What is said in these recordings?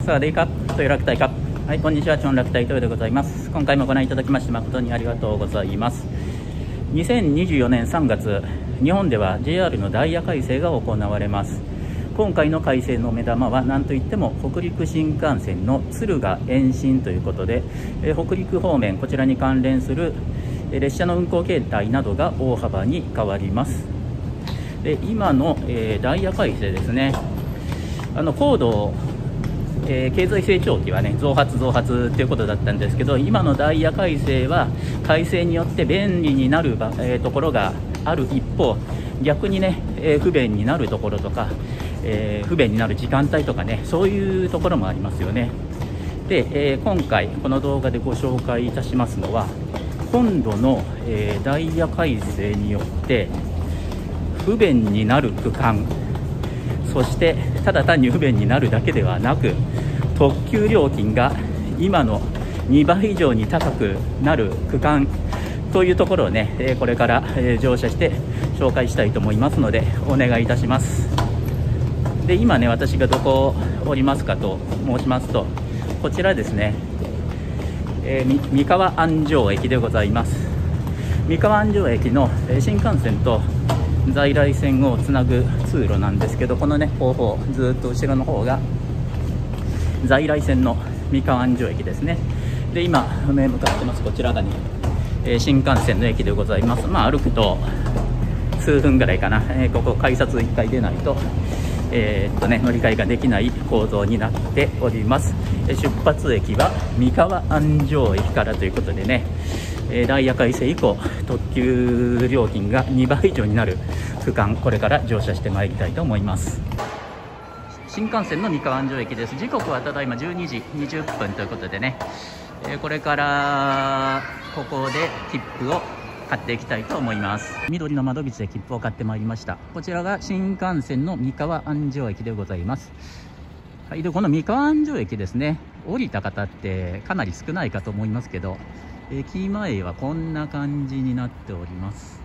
サワディーカップ、豊楽隊カップ。はい、こんにちは、チョン楽隊豊でございます。今回もご覧いただきまして誠にありがとうございます。2024年3月、日本では JR のダイヤ改正が行われます。今回の改正の目玉は何といっても北陸新幹線の敦賀延伸ということで、北陸方面、こちらに関連する列車の運行形態などが大幅に変わります。で今の、ダイヤ改正ですね、高度経済成長期はね増発ということだったんですけど、今のダイヤ改正は改正によって便利になるところがある一方、逆にね、不便になるところとか、不便になる時間帯とかね、そういうところもありますよね。で、今回この動画でご紹介いたしますのは、今度の、ダイヤ改正によって不便になる区間、そしてただ単に不便になるだけではなく、特急料金が今の2倍以上に高くなる区間というところをね、これから乗車して紹介したいと思いますのでお願いいたします。で今ね、私がどこおりますかと申しますと、こちらですね、三河安城駅でございます。三河安城駅の新幹線と在来線をつなぐ通路なんですけど、このね後方ずっと後ろの方が在来線の三河安城駅ですね。で今向かってますこちらがね、新幹線の駅でございます。歩くと数分ぐらいかな、ここ改札1回出ないと乗り換えができない構造になっております。出発駅は三河安城駅からということでね、ダイヤ改正以降特急料金が2倍以上になる区間、これから乗車してまいりたいと思います。新幹線の三河安城駅です。時刻はただいま12時20分ということでね、これからここで切符を買っていきたいと思います。緑の窓口で切符を買ってまいりました。こちらが新幹線の三河安城駅でございます。はい、でこの三河安城駅ですね、降りた方ってかなり少ないかと思いますけど、駅前はこんな感じになっております。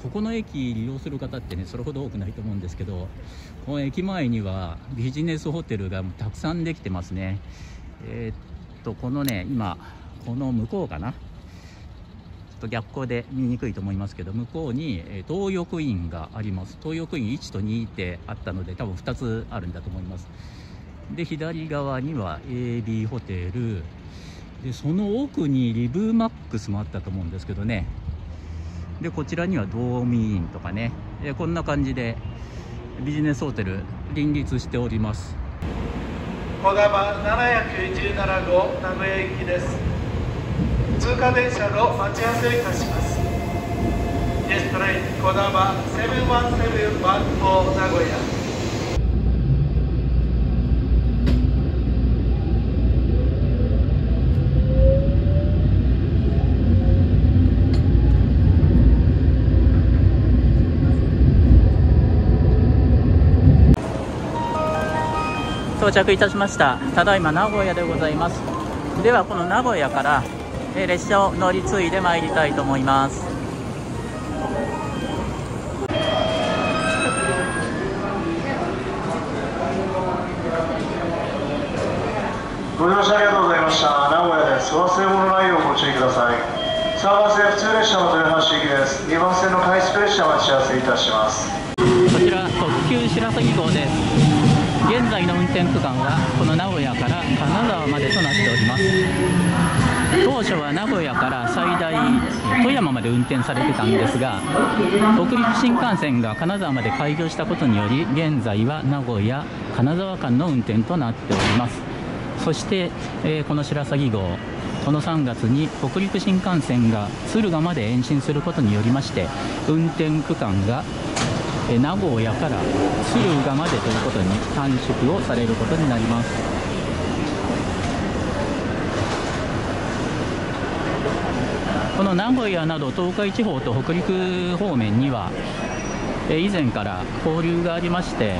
ここの駅利用する方ってねそれほど多くないと思うんですけど、この駅前にはビジネスホテルがたくさんできてますね。このね今この向こうかな、ちょっと逆光で見にくいと思いますけど、向こうに東横インがあります。東横イン1と2ってあったので多分2つあるんだと思います。で左側には AB ホテルで、その奥にリブマックスもあったと思うんですけどね。でこちらにはドーミーインとかね、こんな感じでビジネスホテル林立しております。こだま717号名古屋行きです。通過電車の待ち合わせをいたします。イエストレインこだま71714名古屋。到着いたしました。ただいま名古屋でございます。ではこの名古屋から列車を乗り継いでまいりたいと思います。ご乗車ありがとうございました。名古屋です。お忘れ物ないようご注意ください。3番線普通列車の豊橋行きです。2番線の快速列車待ち合わせいたします。こちら特急白鷺号です。現在の運転区間はこの名古屋から金沢までとなっております。当初は名古屋から最大富山まで運転されてたんですが、北陸新幹線が金沢まで開業したことにより、現在は名古屋金沢間の運転となっております。そして、この白鷺号、この3月に北陸新幹線が敦賀まで延伸することによりまして、運転区間が名古屋から敦賀までということに短縮をされることになります。この名古屋など東海地方と北陸方面には以前から交流がありまして、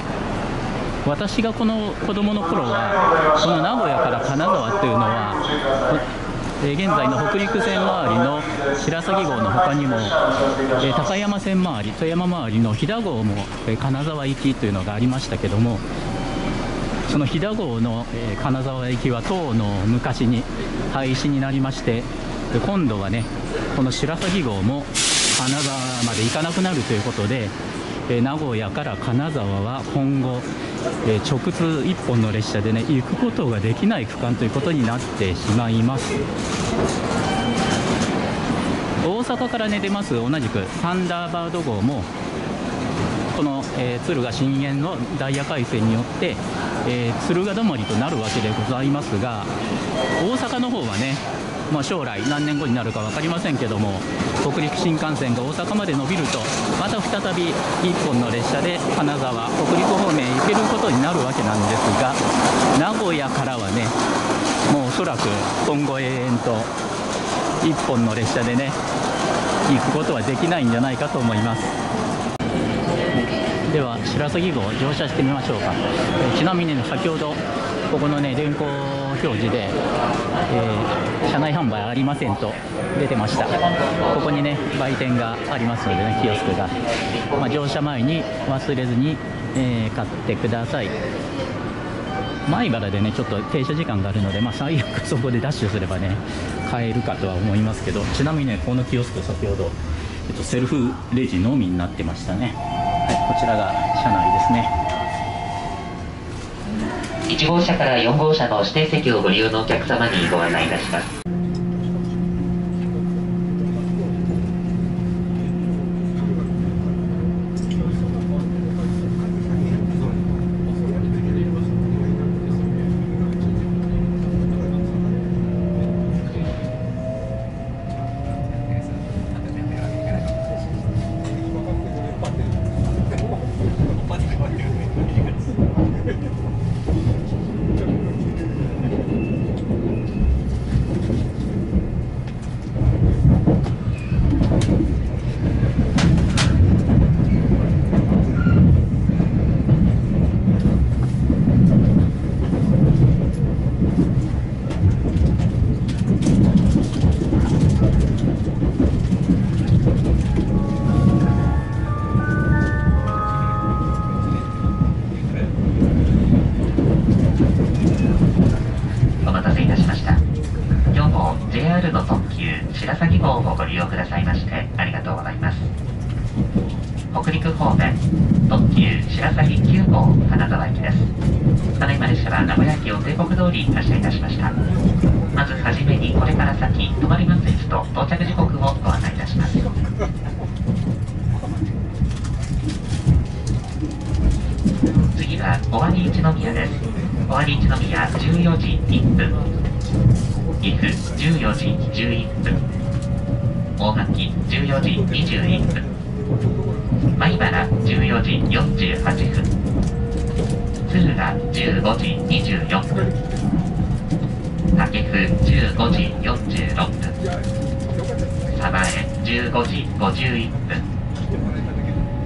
私がこの子供の頃はこの名古屋から金沢というのは現在の北陸線周りの白鷺号の他にも、高山線周り、富山周りの飛騨号も、金沢行きというのがありましたけども、その飛騨号の、金沢行きはとうの昔に廃止になりまして、今度はね、この白鷺号も金沢まで行かなくなるということで、名古屋から金沢は今後、直通1本の列車でね行くことができない区間ということになってしまいます。大阪からね出ます同じくサンダーバード号もこの、敦賀新園のダイヤ改正によって、敦賀止まりとなるわけでございますが、大阪の方はね、将来何年後になるか分かりませんけども、北陸新幹線が大阪まで伸びるとまた再び1本の列車で金沢、北陸方面へ行けることになるわけなんですが、名古屋からはねもうおそらく今後永遠と1本の列車でね行くことはできないんじゃないかと思います。では白鷺号乗車してみましょうか。ちなみに、ね、先ほどここのね電光表示で、車内販売ありませんと出てました。ここにね売店がありますのでね、キオスクが、乗車前に忘れずに、買ってください。米原でねちょっと停車時間があるので、最悪そこでダッシュすればね買えるかとは思いますけど、ちなみにねこのキオスク先ほど、セルフレジのみになってましたね。はい、こちらが車内ですね。1号車から4号車の指定席をご利用のお客様にご案内いたします。白鷺号をご利用くださいましてありがとうございます。北陸方面特急白鷺9号金沢行きです。ただいま列車は名古屋駅を定刻通り発車いたしました。まずはじめにこれから先止まります位置と到着時刻をご案内いたします。次は尾張一宮です。尾張一宮14時1分、岐阜14時11分、大垣14時21分、米原14時48分、敦賀15時24分、武生15時46分、鯖江15時51分、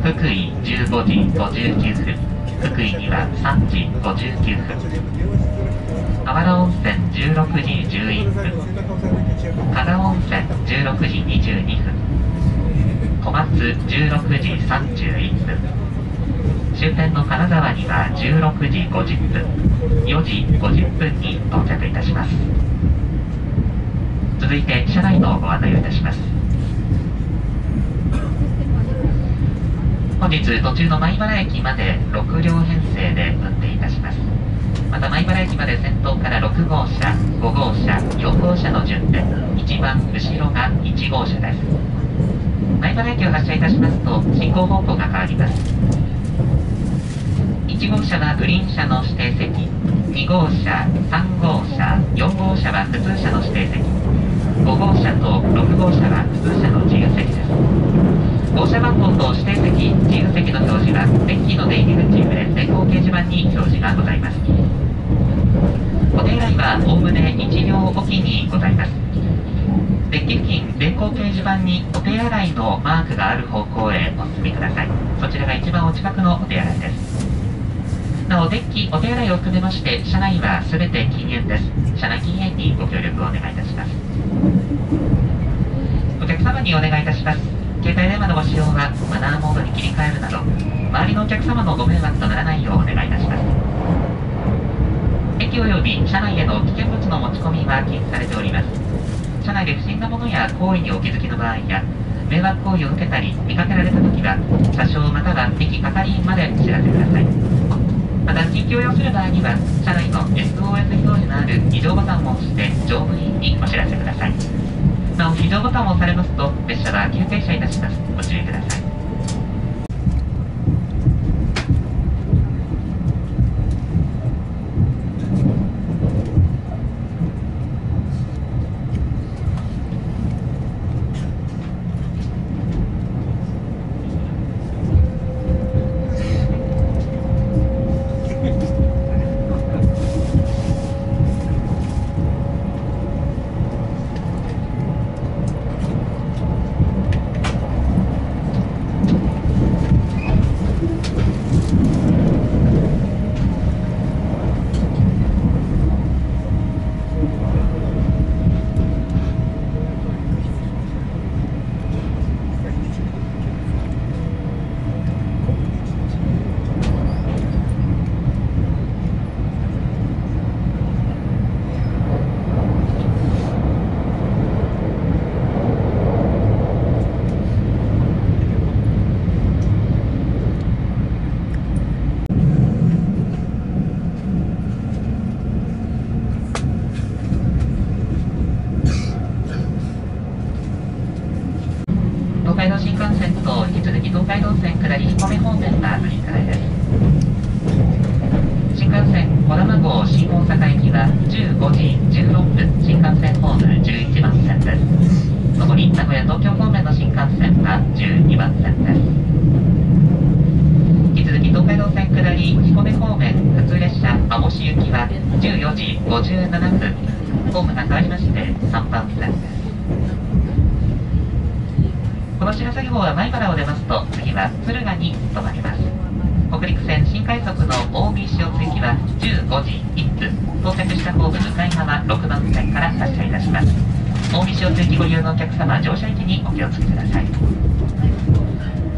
福井15時59分、福井には3時59分、あわら温泉16時11分、加賀温泉16時22分、小松16時31分、終点の金沢には16時50分、4時50分に到着いたします。続いて車内のご案内をいたします。本日途中の米原駅まで6両編成で運転いたします。また米原駅まで先頭から6号車、5号車、4号車の順で一番後ろが1号車です。米原駅を発車いたしますと進行方向が変わります。1号車はグリーン車の指定席、2号車、3号車、4号車は普通車の指定席、5号車と6号車は普通車の自由席です。号車番号と指定席、自由席の表示はデッキの出入り口上電光掲示板に表示がございます。お手洗いはおおむね1両おきにございます。デッキ付近電光掲示板にお手洗いのマークがある方向へお進みください。そちらが一番お近くのお手洗いです。なお、デッキ、お手洗いを含めまして、車内はすべて禁煙です。車内禁煙にご協力をお願いいたします。お客様にお願いいたします。携帯電話のご使用はマナーモードに切り替えるなど、周りのお客様のご迷惑とならないようお願いいたします。駅及び車内への危険物の持ち込みは禁止されております。車内で不審なものや行為にお気づきの場合や、迷惑行為を受けたり見かけられたときは、車掌または駅係員までお知らせください。また、緊急を要する場合には、車内の SOS 表示のある非常ボタンを押して乗務員にお知らせください。なお、非常ボタンを押されますと、列車は急停車いたします。ご注意ください。東海道新幹線と引き続き東海道線下り彦根方面が乗り換えです。新幹線児玉号新大阪行きは15時16分、新幹線ホーム11番線です。上り名古屋東京方面の新幹線は12番線です。引き続き東海道線下り彦根方面普通列車網干行きは14時57分、ホームが変わりまして3番線です。この白鷺号は米原を出ますと、次は敦賀に停まります。北陸線新快速の近江塩津行きは15時1分、到着したホーム向かい側6番線から発車いたします。近江塩津行きご利用のお客様、乗車位置にお気をつけください。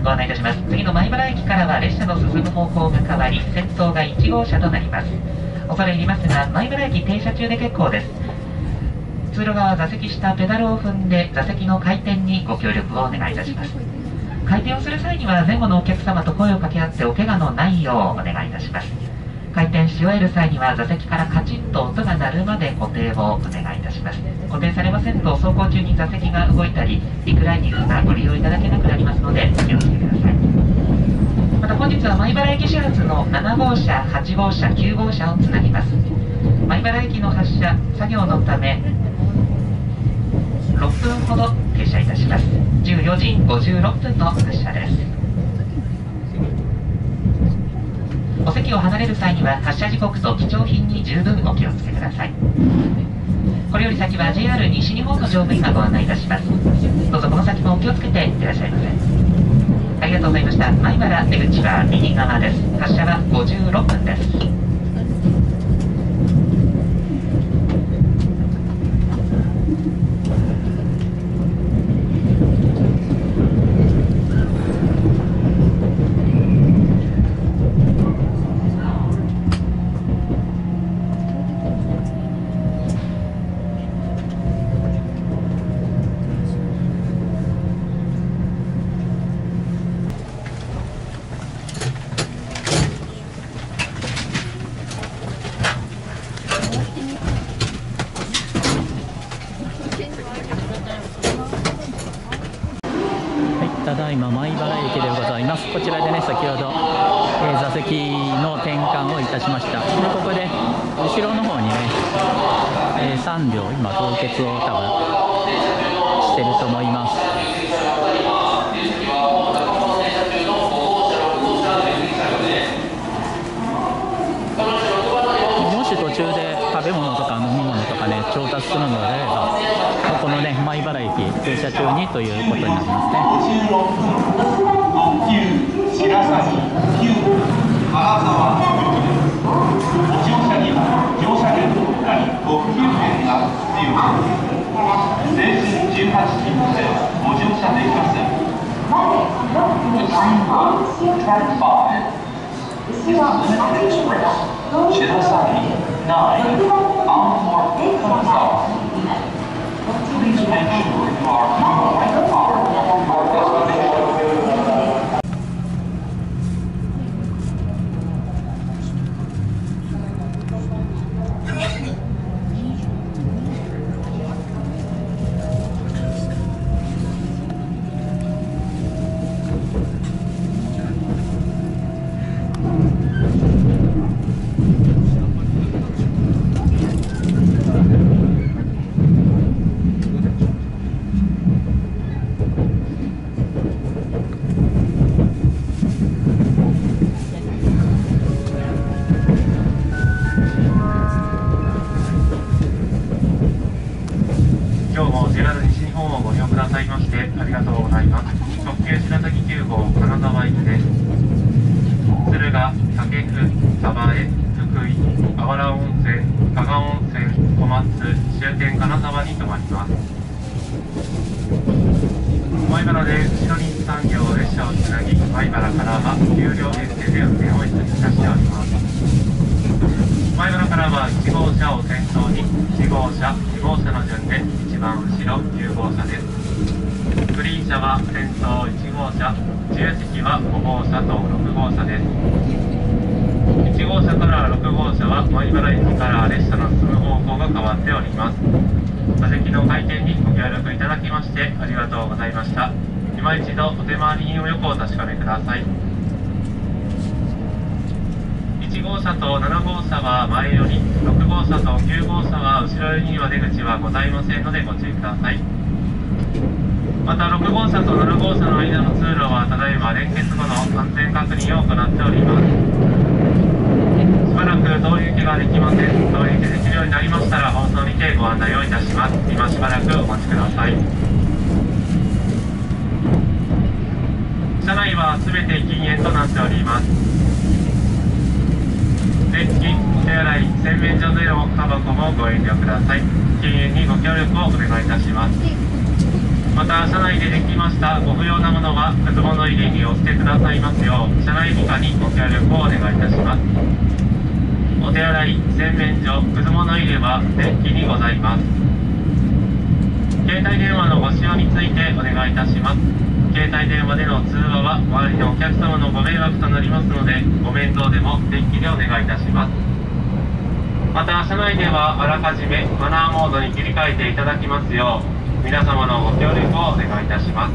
ご案内いたします。次の米原駅からは列車の進む方向が変わり、先頭が1号車となります。恐れ入りますが、米原駅停車中で結構です。通路側座席下ペダルを踏んで座席の回転にご協力をお願いいたします。回転をする際には前後のお客様と声を掛け合ってお怪我のないようお願いいたします。回転し終える際には座席からカチッと音が鳴るまで固定をお願いいたします。固定されませんと走行中に座席が動いたりリクライニングがご利用いただけなくなりますのでお気をつけください。また本日は米原駅始発の7号車、8号車、9号車をつなぎます。米原駅の発車作業のため6分ほど停車いたします。14時56分の発車です。お席を離れる際には発車時刻と貴重品に十分お気をつけください。これより先は JR 西日本の乗務員がご案内いたします。どうぞこの先もお気をつけていらっしゃいませ。ありがとうございました。米原出口は右側です。発車は56分です。ただいま米原駅でございます。こちらでね、先ほど、座席の転換をいたしました。でここで後ろの方にね、3両今凍結を多分してると思います。もし途中で食べ物とか飲み物とかね調達するのであれば、このね米原駅停車中にということになりますね。白鷺、金沢ご不急券が必要です。青春18切符でご乗車できません。The train on track 5 is limited express Shirosaki 9 bound for Kanazawa. Please make sure you are on the right car for your destination. 今日も JR 西日本をご利用くださいましてありがとうございます。特急白崎9号金沢行きです。敦賀、武生、鯖江、福井、あわら温泉、加賀温泉、小松、終点金沢に停まります。米原で後ろに3両列車をつなぎ、米原からは有料編成で運転をいたしております。米原からは1号車を先頭に1号車、2号車の順で一番後ろ9号車です。グリーン車は先頭1号車、自由席は5号車と6号車です。1号車から6号車は米原駅から列車の進む方向が変わっております。座席の回転にご協力いただきましてありがとうございました。今一度お手回り品をよくお確かめください。1号車と7号車は前寄り、6号車と9号車は後ろ寄りには出口はございませんのでご注意ください。また6号車と7号車の間の通路はただいま連結後の安全確認を行っております。しばらく通り抜けができません。通り抜けできるようになりましたら放送にてご案内をいたします。今しばらくお待ちください。車内は全て禁煙となっております。電気、お手洗い、洗面所でのタバコもご遠慮ください。禁煙にご協力をお願いいたします。また車内でできましたご不要なものはくず物入れにお捨てくださいますよう車内美化にご協力をお願いいたします。お手洗い、洗面所、くず物入れはデッキにございます。携帯電話のご使用についてお願いいたします。携帯電話での通話は周りのお客様のご迷惑となりますのでご面倒でもデッキでお願いいたします。また車内ではあらかじめマナーモードに切り替えていただきますよう皆様のご協力をお願いいたします。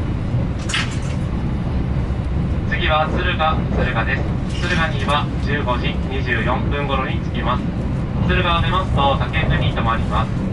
次は敦賀です。敦賀には15時24分頃に着きます。敦賀を出ますと武生に停まります。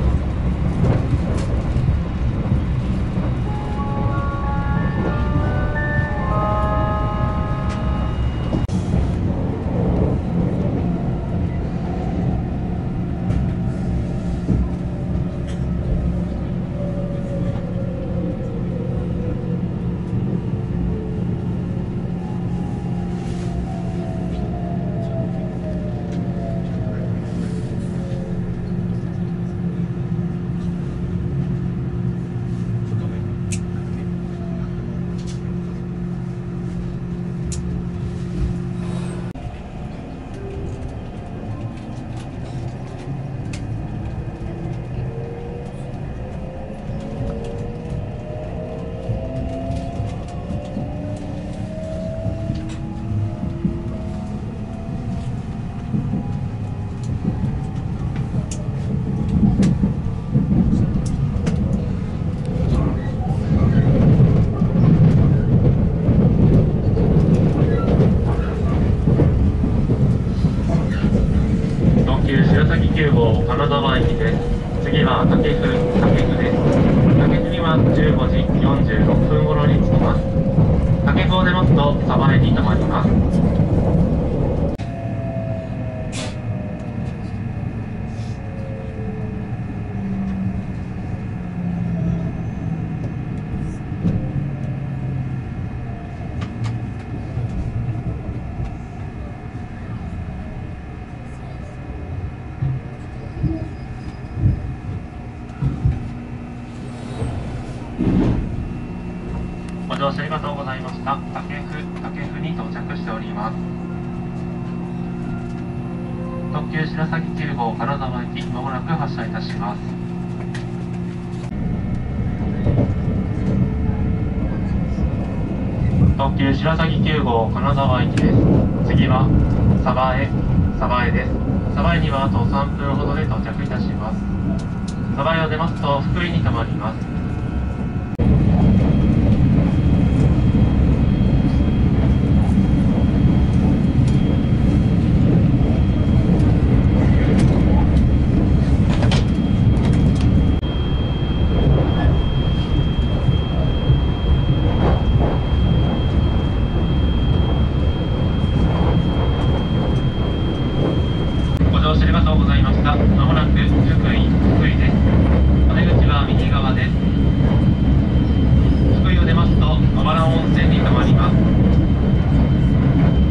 9号金沢駅です。次は武生です。武生には15時46分頃に着きます。武生を出ますと鯖江に停まります。乗車ありがとうございました。武府に到着しております。特急白崎9号金沢駅、まもなく発車いたします。特急白崎9号金沢駅です。次は鯖江です。鯖江にはあと3分ほどで到着いたします。鯖江を出ますと福井に停まります。ご乗車ありがとうございました。まもなく福井です。お出口は右側です。福井を出ますと小原温泉に停まります。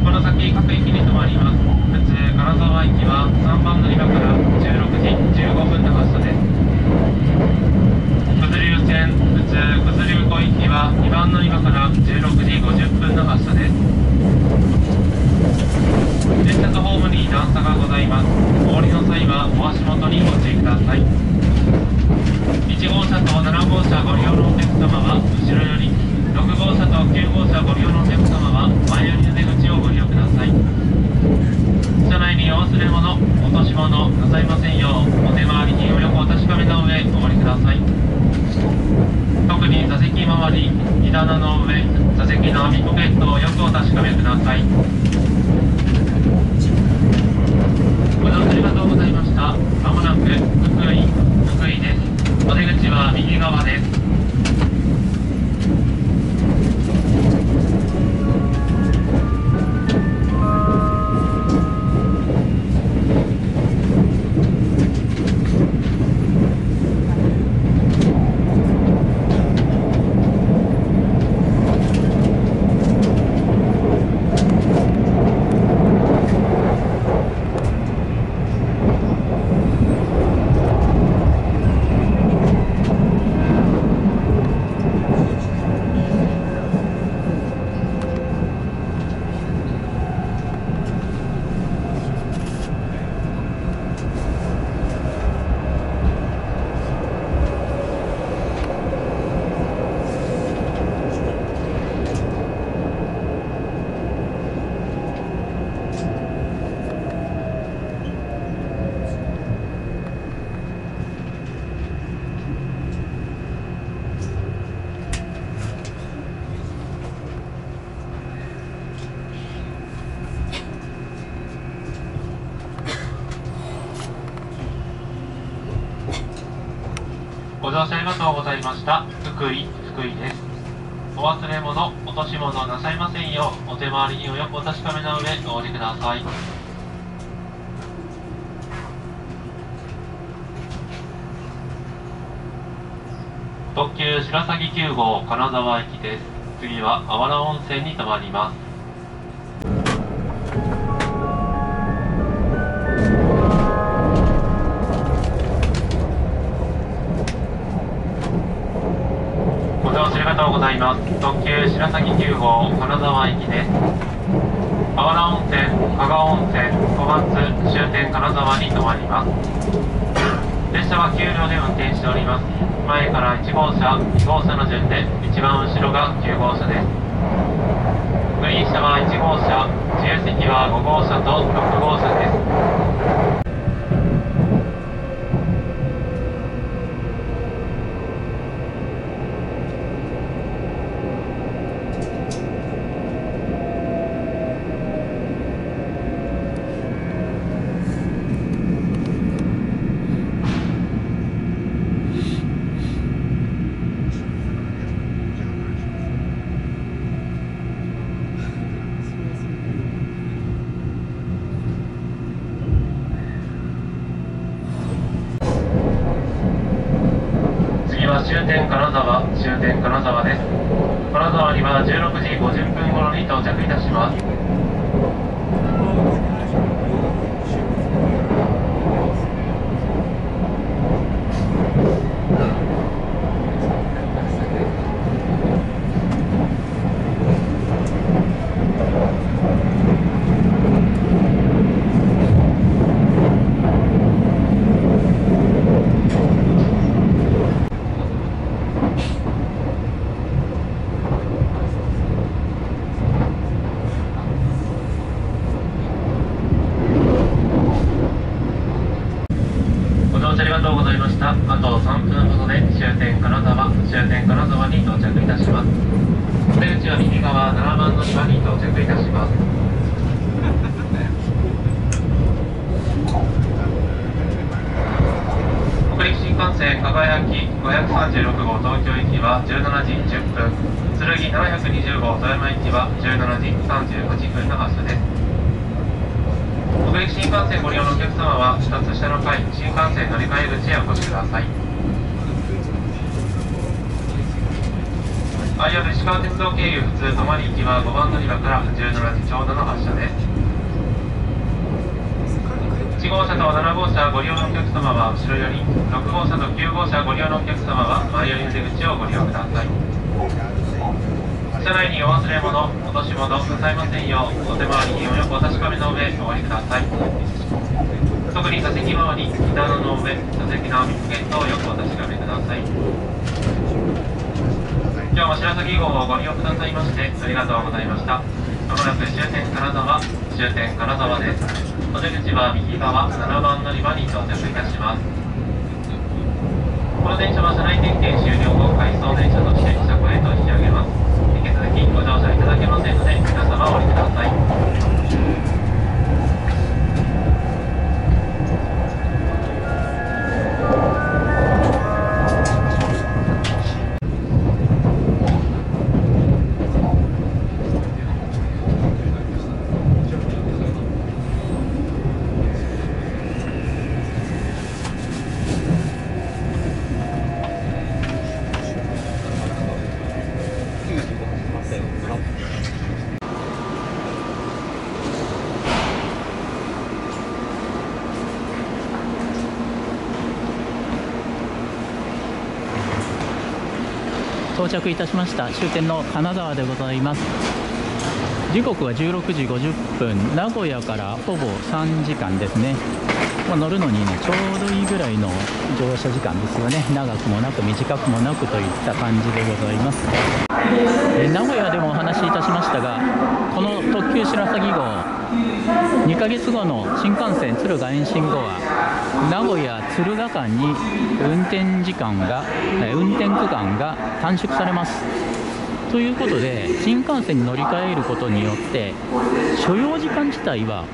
この先各駅に停まります。普通金沢駅は3番乗り場から16時15分の発車です。九頭竜線普通九頭竜湖行きは2番乗り場から16時50分の発車です。列車とホームに段差がございます。お降りの際はお足元にご注意ください。1号車と7号車ご利用のお客様は後ろより、6号車と9号車ご利用のお客様は前よりの出口をご利用ください。車内にお忘れ物、落とし物なさいませんよう、お手回りにお横を確かめた上お降りください。特に座席周り、荷棚の上、座席の網ポケットをよくお確かめください。ご乗車ありがとうございました。まもなく福井です。お出口は右側です。ご乗車ありがとうございました。福井です。お忘れ物、落とし物なさいませんよう、お手回りにおよくお確かめの上お降りください。特急白崎9号金沢駅です。次はあわら温泉に停まります。ご乗車ありがとうございます。特急白崎9号金沢駅です。あわら温泉、加賀温泉、小松終点金沢に停まります。列車は9両で運転しております。前から1号車、2号車の順で一番後ろが9号車です。グリーン車は1号車、自由席は5号車と6号車です。終点金沢です。金沢には16時50分頃に到着いたします。がとうございました。あと3分ほどで終点金沢に到着いたします。お出口は右側7番乗り場に到着いたします。北陸新幹線かがやき536号東京行きは17時10分、剣720号富山行きは17時38分の発車です。北陸新幹線ご利用のお客様は一つ下の階新幹線乗り換え口へお越しください。IR 石川鉄道経由普通泊まり行きは5番乗り場から17時ちょうどの発車です。1号車と7号車ご利用のお客様は後ろより、6号車と9号車ご利用のお客様は前寄りの出口をご利用ください。車内にお忘れ物、落とし物ございませんよう、お手回りにおよくお確かめの上お降りください。特に座席周り、板の上、座席の密限等をよくお確かめください。今日も白崎号をご利用くださいましてありがとうございました。まもなく終点金沢です。お出口は右側7番乗り場に到着いたします。この電車は車内点検終了後、回送電車として車庫へと引き上げます。引き続きご乗車いただけませんので、皆様お降りください。到着いたしました。終点の金沢でございます。時刻は16時50分、名古屋からほぼ3時間ですね。乗るのにね、ちょうどいいぐらいの乗車時間ですよね。長くもなく短くもなくといった感じでございます。名古屋でもお話しいたしましたが、この特急白鷺号、2ヶ月後の新幹線敦賀延伸後は名古屋敦賀間に運転区間が短縮されます。ということで、新幹線に乗り換えることによって所要時間自体は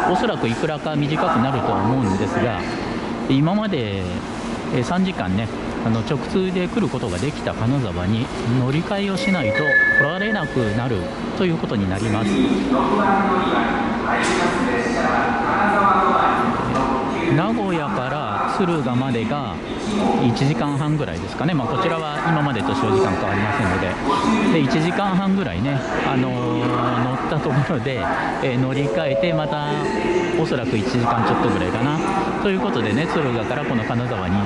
おそらくいくらか短くなると思うんですが、今まで3時間ね、直通で来ることができた金沢に乗り換えをしないと来られなくなるということになります。名古屋から敦賀までが1時間半ぐらいですかね。こちらは今までと所要時間変わりませんので、1時間半ぐらいね、乗ったところで、乗り換えて、またおそらく1時間ちょっとぐらいかなということでね、敦賀からこの金沢に、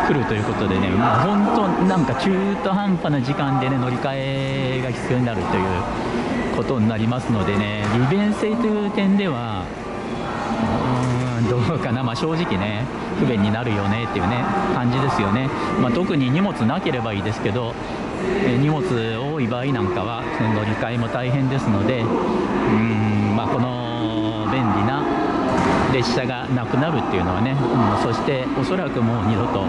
来るということでね、本当なんか中途半端な時間でね、乗り換えが必要になるということになりますのでね、利便性という点ではどうかな、正直ね、不便になるよねっていうね感じですよね。特に荷物なければいいですけど、荷物多い場合なんかは乗り換えも大変ですので、この便利な列車がなくなるっていうのはね、そしておそらくもう二度と、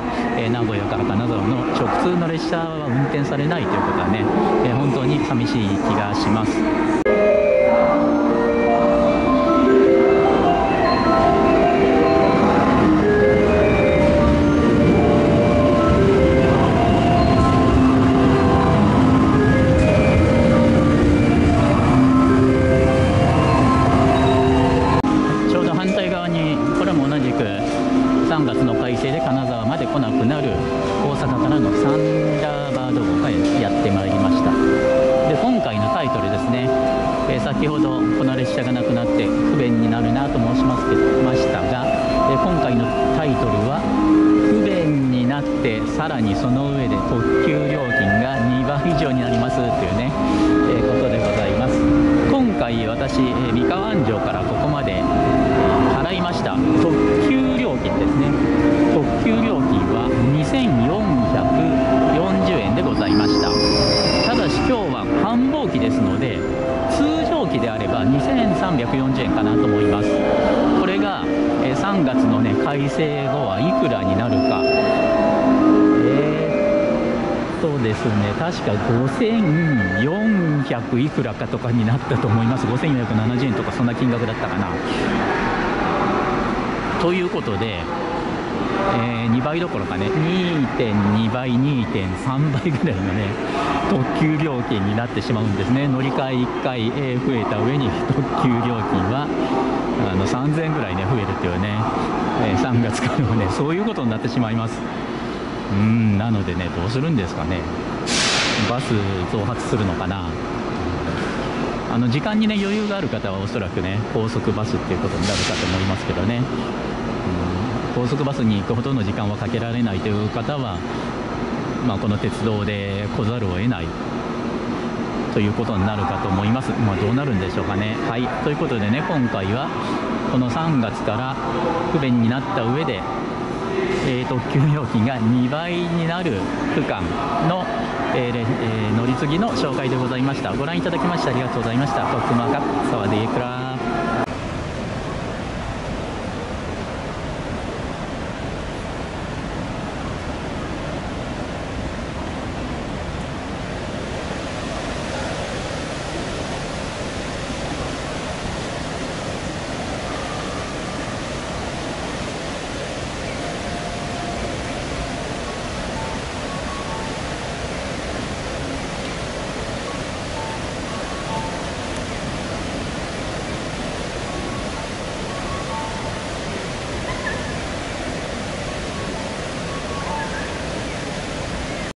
名古屋から金沢の直通の列車は運転されないということはね、本当に寂しい気がします。3月の改正で金沢まで来なくなる大阪からのサンダーバード号がやってまいりました。で、今回のタイトルですね、先ほどこの列車がなくなって不便になるなと申しましたが、今回のタイトルは不便になってさらにその上で特急料金が2倍以上になりますというね、ことでございます。今回私、三河安城からここまで払いました特急料金ですね。特急料金は2440円でございました。ただし今日は繁忙期ですので、通常期であれば2340円かなと思います。これが3月のね改正後はいくらになるか。ですね、確か5400いくらかとかになったと思います。5470円とかそんな金額だったかな。ということで、2倍どころかね 2.2 倍 2.3 倍ぐらいのね特急料金になってしまうんですね。乗り換え1回、増えた上に特急料金は3000円ぐらいね増えるっていうね、3月からはねそういうことになってしまいます。なのでね、どうするんですかね。バス増発するのかな。時間にね余裕がある方はおそらくね高速バスっていうことになるかと思いますけどね。高速バスに行くほどの時間はかけられないという方は、この鉄道で来ざるを得ないということになるかと思います。どうなるんでしょうかね。はい、ということでね、今回はこの3月から不便になった上で、特急料金が2倍になる区間の、乗り継ぎの紹介でございました。ご覧いただきましてありがとうございました。トックマーカップサワディークラー